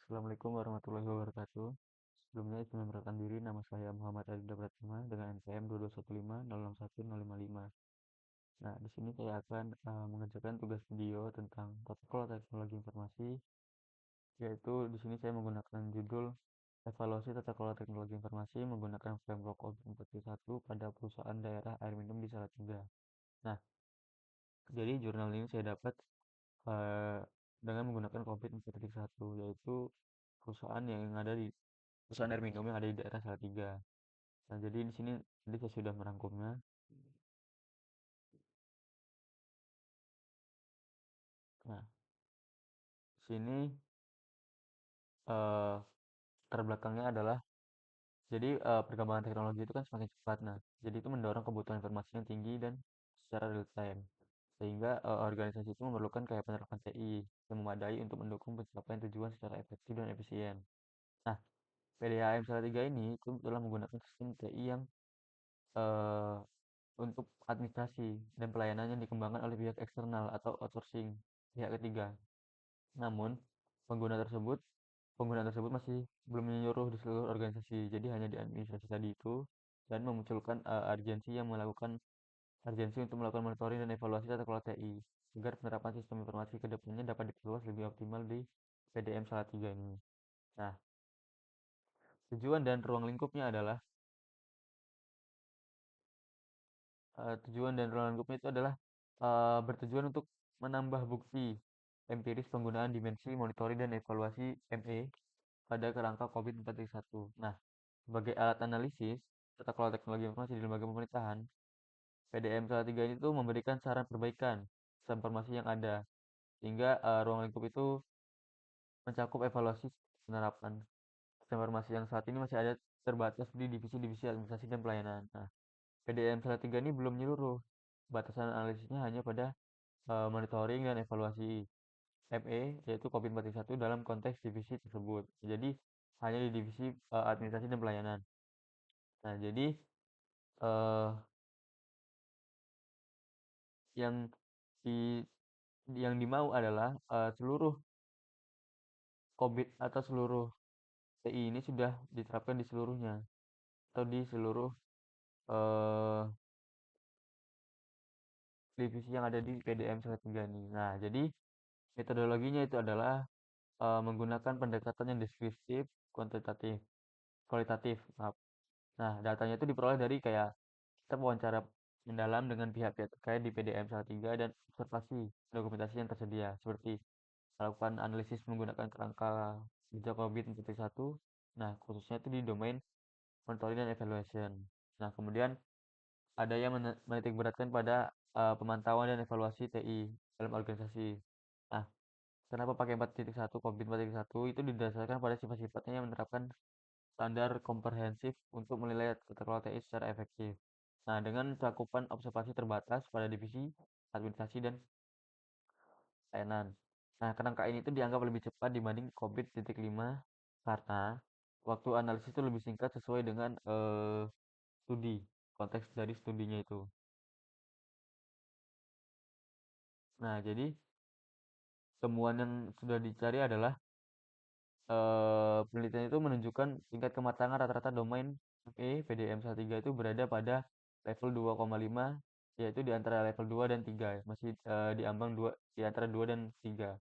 Assalamualaikum warahmatullahi wabarakatuh. Sebelumnya izin memperkenalkan diri, nama saya Muhammad Adida Pratima dengan NPM 2215 061 055. Nah, di sini saya akan mengerjakan tugas video tentang protokol teknologi informasi, yaitu di sini saya menggunakan judul evaluasi tata kelola teknologi informasi menggunakan framework COVID-41 pada perusahaan daerah air minum di Salatiga. Nah, jadi jurnal ini saya dapat eh, dengan menggunakan COVID-41, yaitu perusahaan yang ada di perusahaan air minum yang ada di daerah Salatiga. Nah, jadi di sini tadi saya sudah merangkumnya. Nah, di sini eh terbelakangnya adalah jadi perkembangan teknologi itu kan semakin cepat. Nah, jadi itu mendorong kebutuhan informasi yang tinggi dan secara real time. Sehingga organisasi itu memerlukan kayak penerapan TI yang memadai untuk mendukung pencapaian tujuan secara efektif dan efisien. Nah, PDAM Salatiga ini itu telah menggunakan sistem TI yang eh, untuk administrasi dan pelayanan yang dikembangkan oleh pihak eksternal atau outsourcing pihak ketiga. Namun, pengguna tersebut penggunaan tersebut masih belum menyeluruh di seluruh organisasi, jadi hanya di administrasi tadi itu, dan memunculkan urgensi untuk melakukan monitoring dan evaluasi tata kelola TI, agar penerapan sistem informasi ke depannya dapat diperluas lebih optimal di PDM Salatiga ini. Nah, tujuan dan ruang lingkupnya adalah tujuan dan ruang lingkupnya itu adalah bertujuan untuk menambah bukti empiris penggunaan dimensi monitoring dan evaluasi ME pada kerangka COVID-41. Nah, sebagai alat analisis tata kelola teknologi informasi di lembaga pemerintahan, PDM Salatiga ini tuh memberikan saran perbaikan sistem informasi yang ada, sehingga ruang lingkup itu mencakup evaluasi penerapan sistem informasi yang saat ini masih ada terbatas di divisi-divisi administrasi dan pelayanan. Nah, PDM Salatiga ini belum menyeluruh. Batasan analisisnya hanya pada monitoring dan evaluasi ME, yaitu COVID-41 dalam konteks divisi tersebut. Jadi, hanya di divisi administrasi dan pelayanan. Nah, jadi eh yang di yang dimau adalah seluruh COVID atau seluruh TI ini sudah diterapkan di seluruhnya atau di seluruh eh, divisi yang ada di PDM 103 ini. Nah, jadi metodologinya itu adalah menggunakan pendekatan yang deskriptif, kuantitatif, kualitatif. Maaf. Nah, datanya itu diperoleh dari kayak kita wawancara mendalam dengan pihak-pihak terkait di PDM 103 dan observasi dokumentasi yang tersedia seperti melakukan analisis menggunakan kerangka jejak COVID-41. Nah, khususnya itu di domain monitoring dan evaluation. Nah, kemudian ada yang menitik beratkan pada pemantauan dan evaluasi TI dalam organisasi. Nah, kenapa pakai 4.1 COVID 4.1 itu didasarkan pada sifat-sifatnya yang menerapkan standar komprehensif untuk menilai tata kelola TI secara efektif. Nah, dengan cakupan observasi terbatas pada divisi administrasi dan layanan. Nah, kerangka ini tuh dianggap lebih cepat dibanding COVID-5 karena waktu analisis itu lebih singkat sesuai dengan studi, konteks dari studinya itu. Nah, jadi temuan yang sudah dicari adalah penelitian itu menunjukkan tingkat kematangan rata-rata domain PDM 13 itu berada pada level 2,5, yaitu di antara level 2 dan 3, masih di ambang 2 di antara 2 dan 3,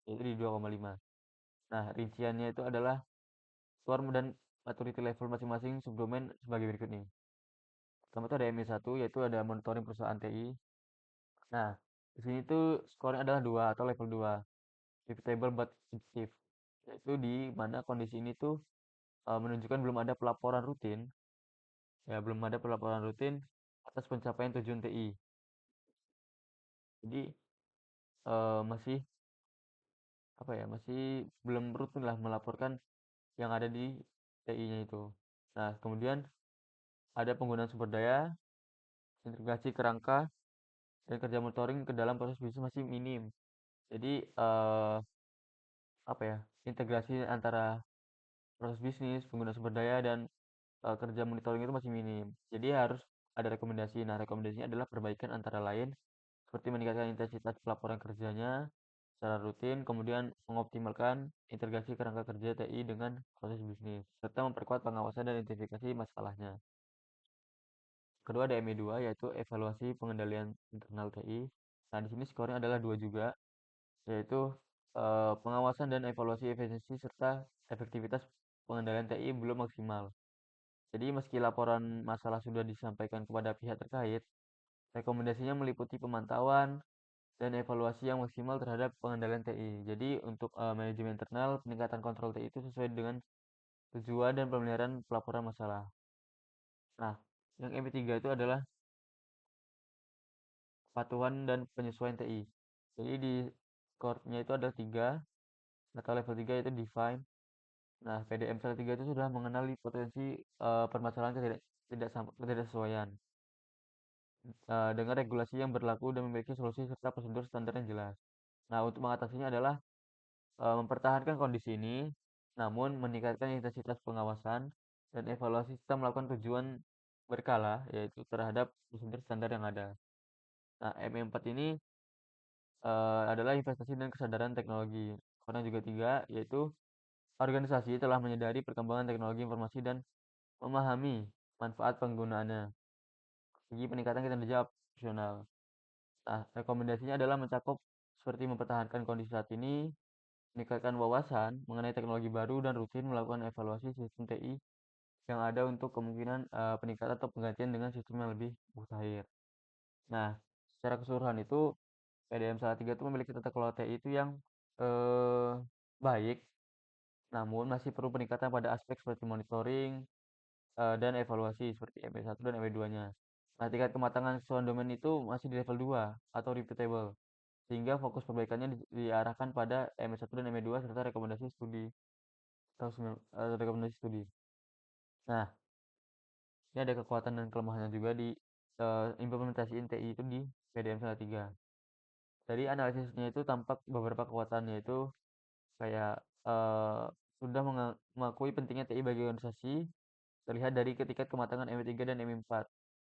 yaitu di 2,5. Nah, rinciannya itu adalah swarm dan maturity level masing-masing subdomain sebagai berikut nih. Pertama itu ada MI1, yaitu ada monitoring perusahaan TI. Nah, di sini tuh skornya adalah 2 atau level 2, pivotable but sensitive, yaitu di mana kondisi ini tuh menunjukkan belum ada pelaporan rutin, ya belum ada pelaporan rutin atas pencapaian tujuan TI. Jadi masih apa ya, masih belum rutin lah melaporkan yang ada di TI-nya itu. Nah, kemudian ada penggunaan sumber daya, integrasi kerangka, dan kerja monitoring ke dalam proses bisnis masih minim. Jadi apa ya, integrasi antara proses bisnis, pengguna sumber daya, dan kerja monitoring itu masih minim. Jadi harus ada rekomendasi. Nah, rekomendasinya adalah perbaikan antara lain seperti meningkatkan intensitas pelaporan kerjanya, secara rutin, kemudian mengoptimalkan integrasi kerangka kerja TI dengan proses bisnis, serta memperkuat pengawasan dan identifikasi masalahnya. Kedua ada ME2 yaitu evaluasi pengendalian internal TI. Nah, di sini skornya adalah 2 juga, yaitu pengawasan dan evaluasi efisiensi serta efektivitas pengendalian TI belum maksimal. Jadi meski laporan masalah sudah disampaikan kepada pihak terkait, rekomendasinya meliputi pemantauan dan evaluasi yang maksimal terhadap pengendalian TI. Jadi untuk manajemen internal, peningkatan kontrol TI itu sesuai dengan tujuan dan pemeliharaan pelaporan masalah. Nah, yang MP3 itu adalah kepatuhan dan penyesuaian TI. Jadi di score-nya itu ada 3, atau level 3 itu define. Nah, PDM 3 itu sudah mengenali potensi permasalahan ketidaksesuaian dengan regulasi yang berlaku dan memiliki solusi serta prosedur standar yang jelas. Nah, untuk mengatasinya adalah mempertahankan kondisi ini, namun meningkatkan intensitas pengawasan dan evaluasi serta melakukan tujuan berkala, yaitu terhadap prosedur standar yang ada. Nah, ME4 ini adalah investasi dan kesadaran teknologi. Karena juga 3, yaitu organisasi telah menyadari perkembangan teknologi informasi dan memahami manfaat penggunaannya segi peningkatan kinerja operasional. Nah, rekomendasinya adalah mencakup seperti mempertahankan kondisi saat ini, meningkatkan wawasan mengenai teknologi baru, dan rutin melakukan evaluasi sistem TI yang ada untuk kemungkinan peningkatan atau penggantian dengan sistem yang lebih mutakhir. Nah, secara keseluruhan itu PDM tiga itu memiliki tata kelola TI itu yang eh, baik, namun masih perlu peningkatan pada aspek seperti monitoring dan evaluasi seperti MP1 dan MP2-nya. Nah, tingkat kematangan keseluruhan domain itu masih di level 2 atau repeatable, sehingga fokus perbaikannya diarahkan pada MP1 dan MP2 serta rekomendasi studi atau rekomendasi studi. Nah, ini ada kekuatan dan kelemahannya juga di implementasi TI itu di PDM tiga. Dari analisisnya itu tampak beberapa kekuatan, yaitu kayak sudah mengakui pentingnya TI bagi organisasi, terlihat dari ketika kematangan M3 dan M4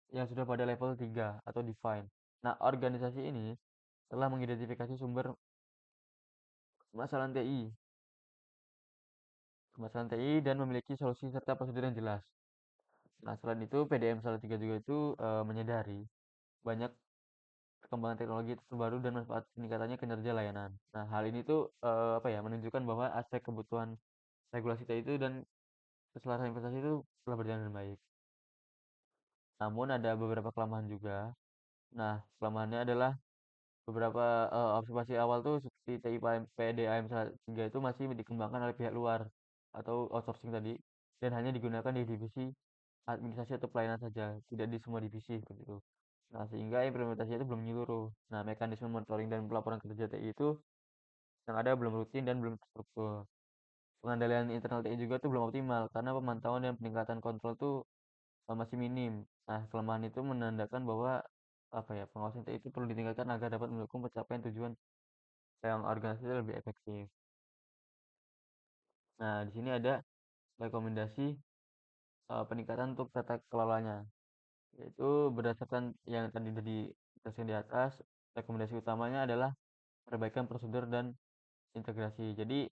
yang sudah pada level 3 atau define. Nah, organisasi ini telah mengidentifikasi sumber permasalahan TI, dan memiliki solusi serta prosedur yang jelas. Nah, selain itu PDM tiga juga itu menyadari banyak perkembangan teknologi terbaru dan manfaat peningkatannya kinerja layanan. Nah, hal ini tuh apa ya, menunjukkan bahwa aspek kebutuhan regulasi TI itu dan keselarasan investasi itu telah berjalan dengan baik. Namun ada beberapa kelemahan juga. Nah, kelemahannya adalah beberapa observasi awal tuh seperti TI PDAM 3 itu masih dikembangkan oleh pihak luar atau outsourcing tadi, dan hanya digunakan di divisi administrasi atau pelayanan saja, tidak di semua divisi seperti itu. Nah, sehingga implementasinya itu belum menyeluruh. Nah, mekanisme monitoring dan pelaporan kerja TI itu yang ada belum rutin dan belum terstruktur. Pengendalian internal TI juga tuh belum optimal karena pemantauan dan peningkatan kontrol tuh masih minim. Nah, kelemahan itu menandakan bahwa apa ya, pengawasan TI itu perlu ditingkatkan agar dapat mendukung pencapaian tujuan yang organisasi lebih efektif. Nah, di sini ada rekomendasi peningkatan untuk tata kelolanya, yaitu berdasarkan yang tadi dijelaskan di atas, rekomendasi utamanya adalah perbaikan prosedur dan integrasi. Jadi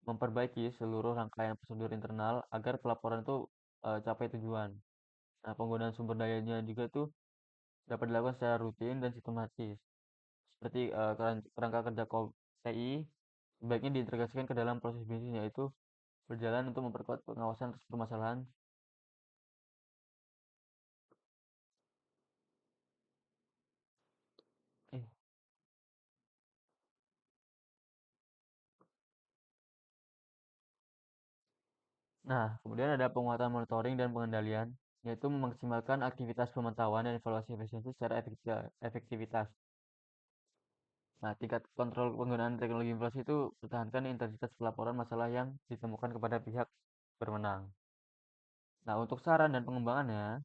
memperbaiki seluruh rangkaian prosedur internal agar pelaporan itu capai tujuan. Nah, penggunaan sumber dayanya juga itu dapat dilakukan secara rutin dan sistematis. Seperti kerangka kerja TI sebaiknya diintegrasikan ke dalam proses bisnis, yaitu berjalan untuk memperkuat pengawasan atas permasalahan. Eh, Nah, kemudian ada penguatan monitoring dan pengendalian, yaitu memaksimalkan aktivitas pemantauan dan evaluasi efisiensi secara efektivitas. Nah, tingkat kontrol penggunaan teknologi informasi itu pertahankan intensitas pelaporan masalah yang ditemukan kepada pihak berwenang. Nah, untuk saran pengembangan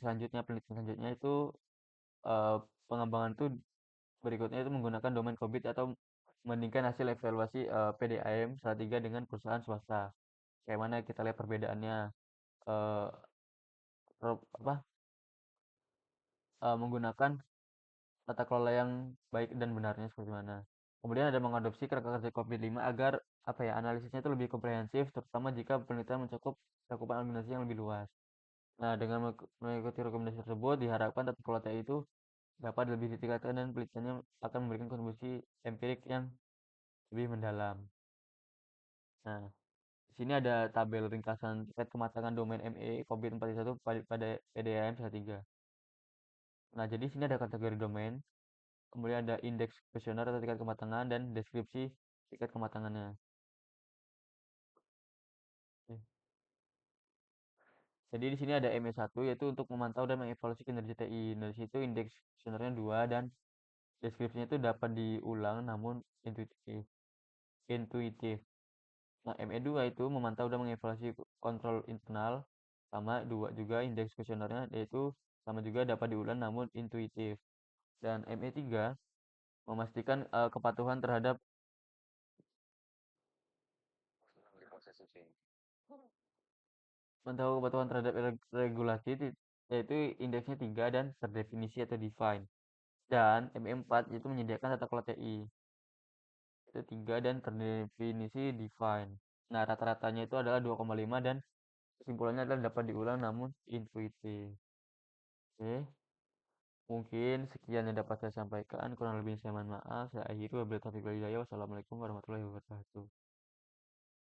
selanjutnya, penelitian selanjutnya itu eh, pengembangan itu berikutnya itu menggunakan domain COVID atau membandingkan hasil evaluasi PDAM 3 dengan perusahaan swasta. Kayak mana kita lihat perbedaannya, eh, apa menggunakan tata kelola yang baik dan benarnya seperti mana. Kemudian ada mengadopsi kerangka kerja COVID-5 agar apa ya analisisnya itu lebih komprehensif, terutama jika penelitian mencakup cakupan organisasi yang lebih luas. Nah, dengan mengikuti rekomendasi tersebut, diharapkan tata kelola TI itu dapat lebih ditingkatkan dan penelitiannya akan memberikan kontribusi empirik yang lebih mendalam. Nah, di sini ada tabel ringkasan terkait kematangan domain ME COVID-41 pada PDAM 3. Nah, jadi sini ada kategori domain, kemudian ada indeks kuesioner atau tingkat kematangan dan deskripsi tingkat kematangannya. Oke. Jadi di sini ada ME1 yaitu untuk memantau dan mengevaluasi kinerja TI. Nah, di situ indeks kuesionernya 2 dan deskripsinya itu dapat diulang namun intuitif. Intuitif. Nah, ME2 itu memantau dan mengevaluasi kontrol internal sama dua juga indeks kuesionernya yaitu sama juga dapat diulang namun intuitif. Dan ME3 memastikan kepatuhan terhadap Mentau kepatuhan terhadap regulasi yaitu indeksnya 3 dan terdefinisi atau define. Dan ME4 itu menyediakan tata kelola TI. Itu 3 dan terdefinisi define. Nah, rata-ratanya itu adalah 2,5 dan kesimpulannya adalah dapat diulang namun intuitif. Oke, mungkin sekian yang dapat saya sampaikan. Kurang lebih saya mohon maaf. Saya akhiri wabillahi taufiq wal hidayah. Wassalamualaikum warahmatullahi wabarakatuh.